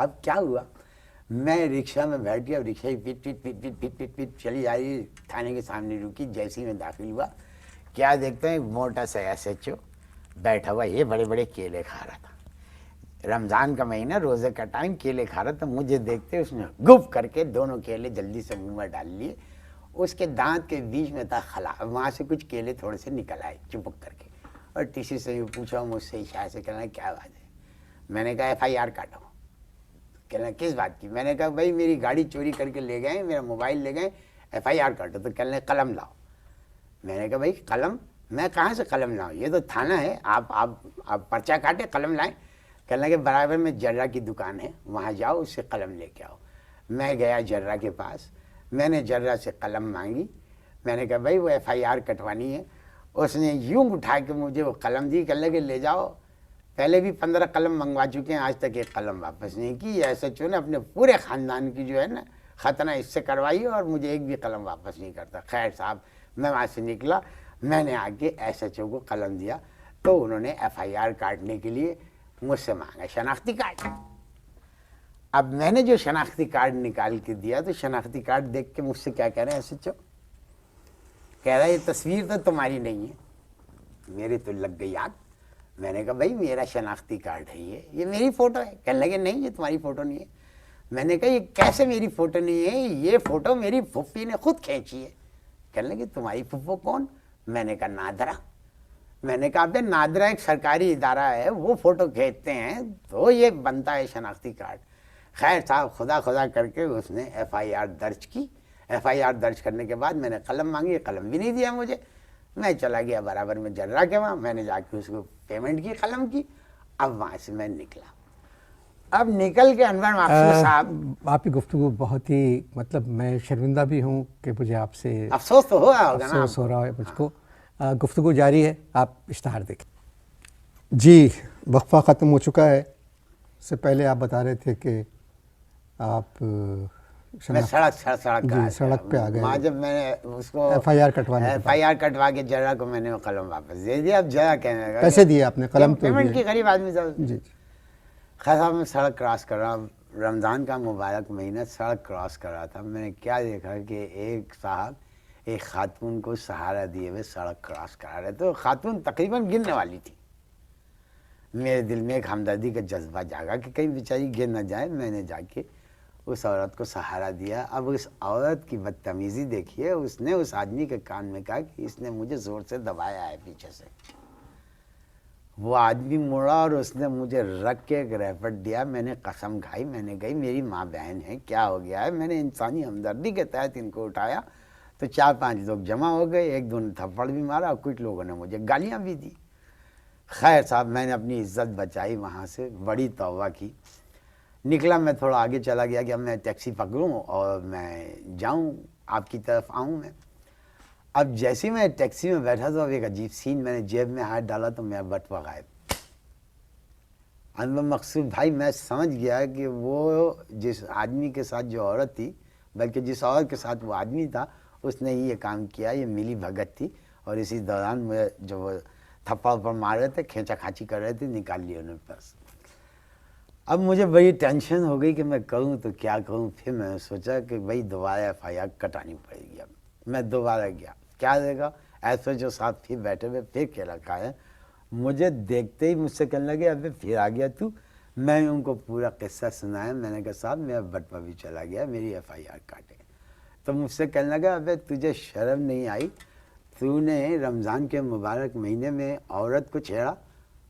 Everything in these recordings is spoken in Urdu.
اب کیا ہوا، میں رکشا میں بیٹھ گیا، رکشا ہی پٹ پٹ پٹ پٹ پٹ پٹ پٹ چلی جا رہی، تھانے کے سامنے رکی، جیسے ہی میں داخل ہوا کیا دیکھتے ہیں موٹا سا SHO بیٹھا ہوا، یہ بڑے بڑے کیلے کھا رہا تھا، رمضان کا مہینہ، روزے کا ٹائم، کیلے کھا رہا تھا. مجھے دیکھتے اس نے گپ کر کے دونوں کیلے جلدی سے منہ میں ڈال لیے، اس کے دانت کے بیچ میں تھا خلا، وہاں سے کچھ کیلے تھوڑے سے نکل آئے چپک کر کے، اور ٹی سے یہ پوچھا مجھ سے اشارے سے، کہنا کیا بات ہے. میں نے کہا FIR کاٹو. کہنا کس بات کی؟ میں نے کہا بھائی میری گاڑی چوری کر کے لے گئے، میرا موبائل لے گئے، FIR کاٹو. تو کہنے قلم لاؤ. میں نے کہا بھائی قلم؟ میں کہاں سے قلم لاؤں، یہ تو تھانہ ہے، آپ پرچہ کاٹے قلم لائیں. کہنے کہ برابر میں جرہ کی دکان ہے، وہاں جاؤ، اس سے قلم لے کے آؤ. میں گیا جرہ کے پاس، میں نے جرہ سے قلم مانگی. میں نے کہا بھائی وہ FIR کٹوانی ہے. اس نے یوں اٹھا کے مجھے وہ قلم دی، کہنے کہ لے جاؤ. پہلے بھی 15 قلم منگوا چکے ہیں، آج تک ایک قلم واپس نہیں کی. SHO نے اپنے پورے خاندان کی جو ہے نا ختنہ اس سے کروائی اور مجھے ایک بھی قلم واپس نہیں کرتا. خیر صاحب میں وہاں سے نکلا، میں نے آ کے SHO کو قلم دیا تو انہوں نے FIR کاٹنے کے لیے مجھ سے مانگا شناختی کارڈ. اب میں نے جو شناختی کارڈ نکال کے دیا تو شناختی کارڈ دیکھ کے مجھ سے کیا کہہ رہے ہیں SHO، کہہ رہا ہے یہ تصویر تو تمہاری نہیں ہے. میرے تو لگ گئی آگ. میں نے کہا بھائی میرا شناختی کارڈ ہے، یہ میری فوٹو ہے. کہنے لگے نہیں یہ تمہاری فوٹو نہیں ہے. میں نے کہا یہ کیسے میری فوٹو نہیں ہے، یہ فوٹو میری پھوپھی نے خود کھینچی ہے. کہنے لگے تمہاری پھوپھو کون؟ میں نے کہا نادرا. میں نے کہا ابے نادرا ایک سرکاری ادارہ ہے، وہ فوٹو کھینچتے ہیں تو یہ بنتا ہے شناختی کارڈ. خیر صاحب خدا خدا کر کے اس نے FIR درج کی. FIR درج کرنے کے بعد میں نے قلم مانگی، قلم بھی نہیں دیا مجھے. میں چلا گیا برابر میں جرہ کے وہاں، میں نے جا کے اس کو پیمنٹ کی قلم کی. اب وہاں سے میں نکلا. اب نکل کے انور مقصود صاحب، آپ کی گفتگو بہت ہی مطلب میں شرمندہ بھی ہوں کہ مجھے آپ سے افسوس تو ہو رہا ہوگا نا، افسوس ہو رہا ہے مجھ کو. گفتگو جاری ہے، آپ اشتہار دیکھیں. جی وقفہ ختم ہو چکا ہے. اس سے پہلے آپ بتا رہے تھے کہ آپ میں سڑک جی سڑک پہ آ گئے. وہاں جب میں نے اس کو FIR کٹوانے کے بعد FIR کٹوا کے جرہ کو میں نے وہ قلم واپس دے دیا. اب جرہ کہنے لگا پیسے دیے آپ نے، قلم تو پیمنٹ دیے. کی غریب آدمی تھا. جی خیر صاحب میں سڑک کراس کر رہا ہوں، رمضان کا مبارک مہینہ، سڑک کراس کر رہا تھا. میں نے کیا دیکھا کہ ایک صاحب ایک خاتون کو سہارا دیے ہوئے سڑک کراس کرا رہے تھے. خاتون تقریباً گرنے والی تھی. میرے دل میں ایک ہمدردی کا جذبہ جاگا کہ کہیں بیچاری گر نہ جائے. میں نے جا کے اس عورت کو سہارا دیا. اب اس عورت کی بدتمیزی دیکھیے، اس نے اس آدمی کے کان میں کہا کہ اس نے مجھے زور سے دبایا ہے پیچھے سے. وہ آدمی مڑا اور اس نے مجھے رکھ کے ایک ریپٹ دیا. میں نے قسم کھائی، میں نے کہی میری ماں بہن ہے، کیا ہو گیا ہے. میں نے انسانی ہمدردی کے تحت ان کو اٹھایا تو 4-5 لوگ جمع ہو گئے. ایک دو نے تھپڑ بھی مارا اور کچھ لوگوں نے مجھے گالیاں بھی دی. خیر صاحب میں نے اپنی عزت بچائی، وہاں سے بڑی توبہ کی. نکلا میں تھوڑا آگے چلا گیا کہ اب میں ٹیکسی پکڑوں اور میں جاؤں آپ کی طرف آؤں میں. اب جیسے میں ٹیکسی میں بیٹھا تو اب ایک عجیب سین، میں نے جیب میں ہاتھ ڈالا تو میرا بٹوا غائب. انور مقصود بھائی میں سمجھ گیا کہ وہ جس آدمی کے ساتھ جو عورت تھی، بلکہ جس عورت کے ساتھ وہ آدمی تھا، اس نے ہی یہ کام کیا. یہ ملی بھگت تھی اور اسی دوران مجھے جو وہ تھپڑ پر مار رہے تھے، کھینچا کھانچی کر رہے تھے، نکال لیے انہوں نے پرس. اب مجھے بڑی ٹینشن ہو گئی کہ میں کروں تو کیا کروں. پھر میں نے سوچا کہ بھائی دوبارہ FIR کٹانی پڑے گی. اب میں دوبارہ گیا، کیا دے گا SHO صاحب پھر بیٹھے ہوئے پھر کیلا کھائے. مجھے دیکھتے ہی مجھ سے کہنے لگے ابے پھر آ گیا تو. میں ان کو پورا قصہ سنایا. میں نے کہا صاحب میرا بٹوا بھی چلا گیا، میری FIR کاٹے. تو مجھ سے کہنے لگا ابے تجھے شرم نہیں آئی، تو نے رمضان کے مبارک مہینے میں عورت کو چھیڑا،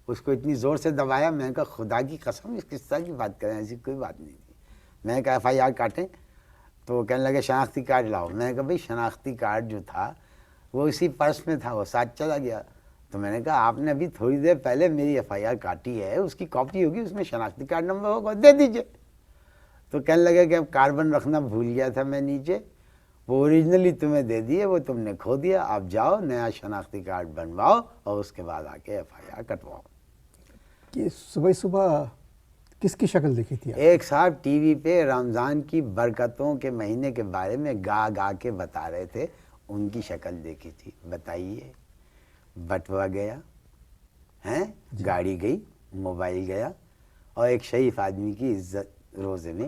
اس کو اتنی زور سے دبایا. میں نے کہا خدا کی قسم اس کس طرح کی بات کریں، ایسی کوئی بات نہیں تھی. میں نے کہا FIR کاٹیں تو وہ کہنے لگے شناختی کارڈ لاؤ. میں نے کہا بھائی شناختی کارڈ جو تھا وہ اسی پرس میں تھا، وہ ساتھ چلا گیا. تو میں نے کہا آپ نے ابھی تھوڑی دیر پہلے میری FIR کاٹی ہے، اس کی کاپی ہوگی، اس میں شناختی کارڈ نمبر ہوگا، دے دیجئے. تو کہنے لگے کہ اب کاربن رکھنا بھول گیا تھا میں نیچے، وہ اوریجنلی تمہیں دے دیے، وہ تم نے کھو دیا. آپ جاؤ نیا شناختی کارڈ بنواؤ اور اس کے بعد آ کے FIR کٹواؤ. کہ صبح صبح کس کی شکل دیکھی تھی آپ؟ ایک صاحب ٹی وی پہ رمضان کی برکتوں کے مہینے کے بارے میں گا گا کے بتا رہے تھے، ان کی شکل دیکھی تھی. بتائیے، بٹوا گیا ہیں، گاڑی گئی، موبائل گیا اور ایک شریف آدمی کی عزت روزے میں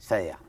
سیاح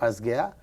پرس گیا,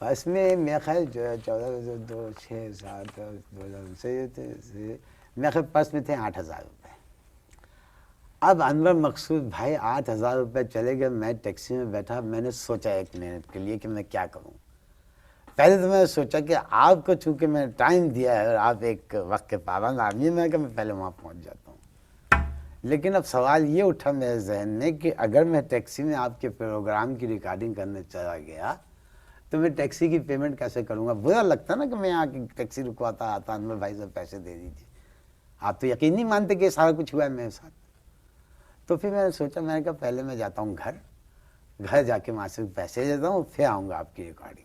بس میں میرا خیال 14 2 6 7 میرا خیال پرس میں تھے 8,000 روپے. اب انور مقصود بھائی 8,000 روپے چلے گئے. میں ٹیکسی میں بیٹھا, میں نے سوچا 1 منٹ کے لیے کہ میں کیا کروں. پہلے تو میں نے سوچا کہ آپ کو چونکہ میں نے ٹائم دیا ہے اور آپ ایک وقت کے پابند آدمی, میں کہ میں پہلے وہاں پہنچ جاتا ہوں. لیکن اب سوال یہ اٹھا میرے ذہن میں کہ اگر میں ٹیکسی میں آپ کے پروگرام کی ریکارڈنگ کرنے چلا گیا تو میں ٹیکسی کی پیمنٹ کیسے کروں گا. برا لگتا نا کہ میں یہاں کی ٹیکسی رکواتا آتا, انور بھائی سے پیسے دے دیجیے. آپ تو یقین نہیں مانتے کہ سارا کچھ ہوا ہے میرے ساتھ. تو پھر میں نے سوچا, میں نے کہا پہلے میں جاتا ہوں گھر جا کے وہاں سے پیسے دیتا ہوں, پھر آؤں گا آپ کی ریکارڈنگ میں.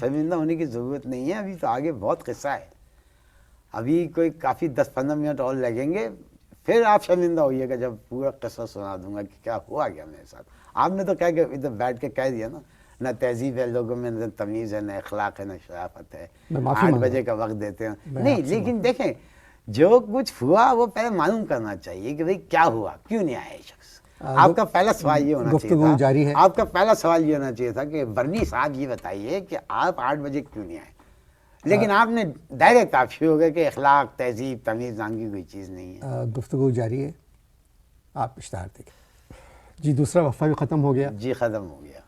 شرمندہ ہونے کی ضرورت نہیں ہے, ابھی تو آگے بہت قصہ ہے. ابھی کوئی کافی 10-15 منٹ اور لگیں گے, پھر آپ شرمندہ ہوئیے گا جب پورا قصہ سنا دوں گا کہ کیا ہوا گیا میرے ساتھ. آپ نے تو کہہ کے ادھر بیٹھ کے کہہ دیا نا, نہ تہذیب ہے لوگوں میں, نہ تمیز ہے, نہ اخلاق ہے, نہ شرافت ہے. میں معافی 8 مانگتا بجے کا وقت دیتے ہیں. میں نہیں, آپ سے لیکن دیکھیں جو کچھ ہوا وہ پہلے معلوم کرنا چاہیے کہ بھئی کیا ہوا, کیوں نہیں آیا یہ شخص. آپ کا پہلا سوال یہ ہونا گفتگو چاہیے جاری تھا, ہے. آپ کا پہلا سوال یہ ہونا چاہیے تھا کہ برنی صاحب یہ بتائیے کہ آپ 8 بجے کیوں نہیں آئے. لیکن آپ نے ڈائریکٹ آپ شروع ہو گئے کہ اخلاق, تہذیب, تمیز نام کی کوئی چیز نہیں ہے. گفتگو جاری ہے, آپ اشتہار دیکھیں. جی, دوسرا وقفہ بھی ختم ہو گیا. جی ختم ہو گیا.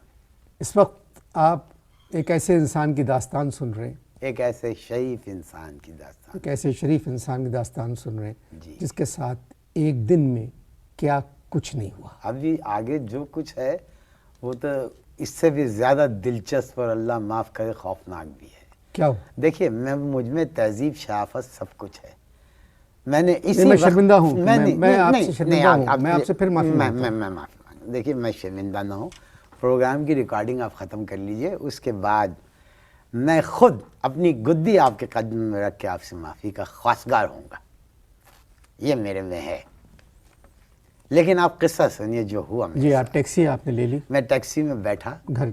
اس وقت آپ ایک ایسے انسان کی داستان سن رہے ہیں, ایک ایسے شریف انسان کی داستان. ایک ایسے شریف انسان کی داستان سن رہے ہیں جی. جس کے ساتھ ایک دن میں کیا کچھ نہیں ہوا. ابھی آگے جو کچھ ہے وہ تو اس سے بھی زیادہ دلچسپ اور اللہ معاف کرے خوفناک بھی ہے. کیا ہوا؟ دیکھیے, مجھ میں تہذیب, شرافت سب کچھ ہے. میں نے اسی میں وقت شرمندہ ہوں, میں آپ سے شرمندہ ہوں, میں آپ سے پھر معافی مانگتا ہوں. میں معافی مانگتا. دیکھیے, میں شرمندہ نہ ہوں. پروگرام کی ریکارڈنگ آپ ختم کر لیجئے, اس کے بعد میں خود اپنی گدی آپ کے قدم میں رکھ کے آپ سے معافی کا خواستگار ہوں گا. یہ میرے میں ہے. لیکن آپ قصہ سنیے جو ہوا. جی, آپ ٹیکسی آپ نے لے لی, میں ٹیکسی میں بیٹھا. گھر.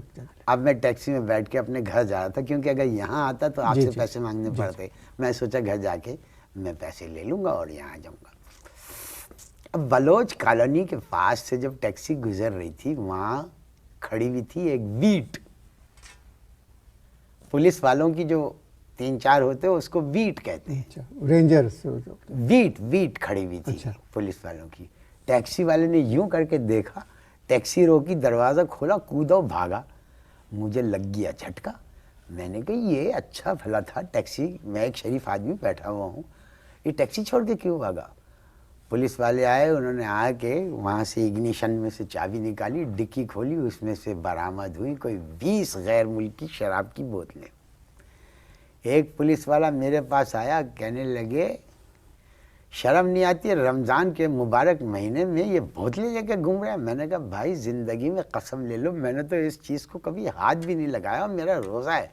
اب میں ٹیکسی میں بیٹھ کے اپنے گھر جا رہا تھا, کیونکہ اگر یہاں آتا تو آپ جی سے جی. پیسے مانگنے پڑتے. میں سوچا گھر جا کے میں پیسے لے لوں گا اور یہاں آ جاؤں گا. اب بلوچ کالونی کے پاس سے جب ٹیکسی گزر رہی تھی, وہاں کھڑی ہوئی تھی ایک بیٹ. پولیس والوں کی جو 3-4 ہوتے ہیں اس کو بیٹ کہتے ہیں. رینجر. بیٹ کھڑی ہوئی تھی پولیس والوں کی. ٹیکسی والے نے یوں کر کے دیکھا, ٹیکسی روکی, دروازہ کھولا, کودا اور بھاگا. مجھے لگ گیا جھٹکا. میں نے کہا یہ اچھا بھلا تھا ٹیکسی, میں ایک شریف آدمی بیٹھا ہوا ہوں, یہ ٹیکسی چھوڑ کے کیوں بھاگا. پولیس والے آئے, انہوں نے آ کے وہاں سے اگنیشن میں سے چابی نکالی, ڈکی کھولی, اس میں سے برآمد ہوئی کوئی 20 غیر ملکی شراب کی بوتلیں. ایک پولیس والا میرے پاس آیا, کہنے لگے شرم نہیں آتی ہے رمضان کے مبارک مہینے میں یہ بوتلیں لے کے گھوم رہے ہیں. میں نے کہا بھائی زندگی میں قسم لے لو, میں نے تو اس چیز کو کبھی ہاتھ بھی نہیں لگایا, میرا روزہ ہے.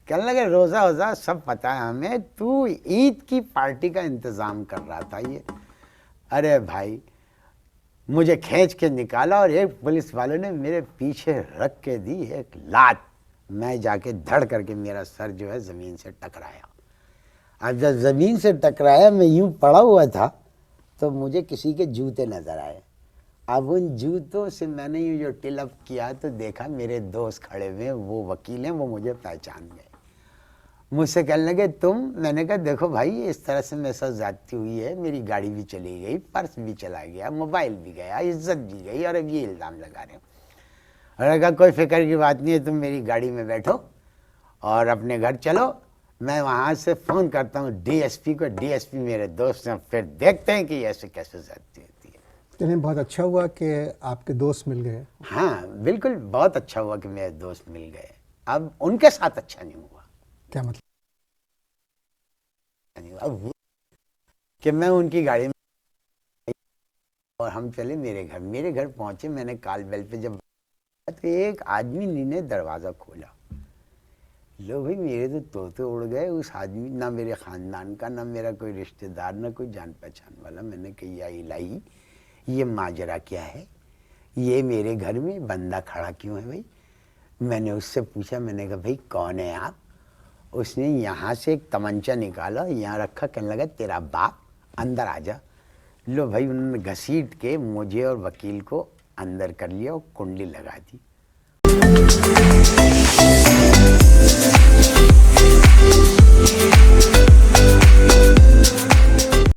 کہنے لگے روزہ سب پتہ ہے ہمیں, تو عید کی پارٹی کا انتظام کر رہا تھا یہ. ارے بھائی, مجھے کھینچ کے نکالا اور ایک پولیس والے نے میرے پیچھے رکھ کے دی ایک لات. میں جا کے دھڑ کر کے میرا سر جو ہے زمین سے ٹکرایا. اب جب زمین سے ٹکرایا, میں یوں پڑا ہوا تھا تو مجھے کسی کے جوتے نظر آئے. اب ان جوتوں سے میں نے یوں جو ٹل اپ کیا تو دیکھا میرے دوست کھڑے ہوئے, وہ وکیل ہیں, وہ مجھے پہچان گئے. مجھ سے کہنے لگے تم. میں نے کہا دیکھو بھائی, اس طرح سے میرے ساتھ زیادتی ہوئی ہے, میری گاڑی بھی چلی گئی, پرس بھی چلا گیا, موبائل بھی گیا, عزت بھی گئی, اور اب یہ الزام لگا رہے ہو. اور نے کہا کوئی فکر کی بات نہیں ہے, تم میری گاڑی میں بیٹھو اور اپنے گھر چلو, میں وہاں سے فون کرتا ہوں ڈی ایس پی کو. ڈی ایس پی میرے دوست ہیں, پھر دیکھتے ہیں کہ ایسے کیسے زیادتی ہوتی ہے. چلیں, بہت اچھا ہوا کہ آپ کے دوست مل گئے. ہاں بالکل, بہت اچھا ہوا کہ میرے دوست مل گئے. اب ان کے ساتھ اچھا نہیں ہوا. کیا مطلب؟ اب کہ میں ان کی گاڑی میں اور ہم چلے میرے گھر پہنچے. میں نے کال بیل پہ جب تو ایک آدمی نے دروازہ کھولا. لو بھائی, میرے تو طوطے اڑ گئے. اس آدمی نہ میرے خاندان کا, نہ میرا کوئی رشتہ دار, نہ کوئی جان پہچان والا. میں نے کہا یا الہی, یہ ماجرا کیا ہے, یہ میرے گھر میں بندہ کھڑا کیوں ہے بھائی؟ میں نے اس سے پوچھا, میں نے کہا بھائی کون ہے آپ؟ اس نے یہاں سے ایک تمنچا نکالا, یہاں رکھا, کہنے لگا تیرا باپ, اندر آ جا. لو بھائی, انہوں نے گھسیٹ کے مجھے اور وکیل کو اندر کر لیا اور کنڈلی لگا دی.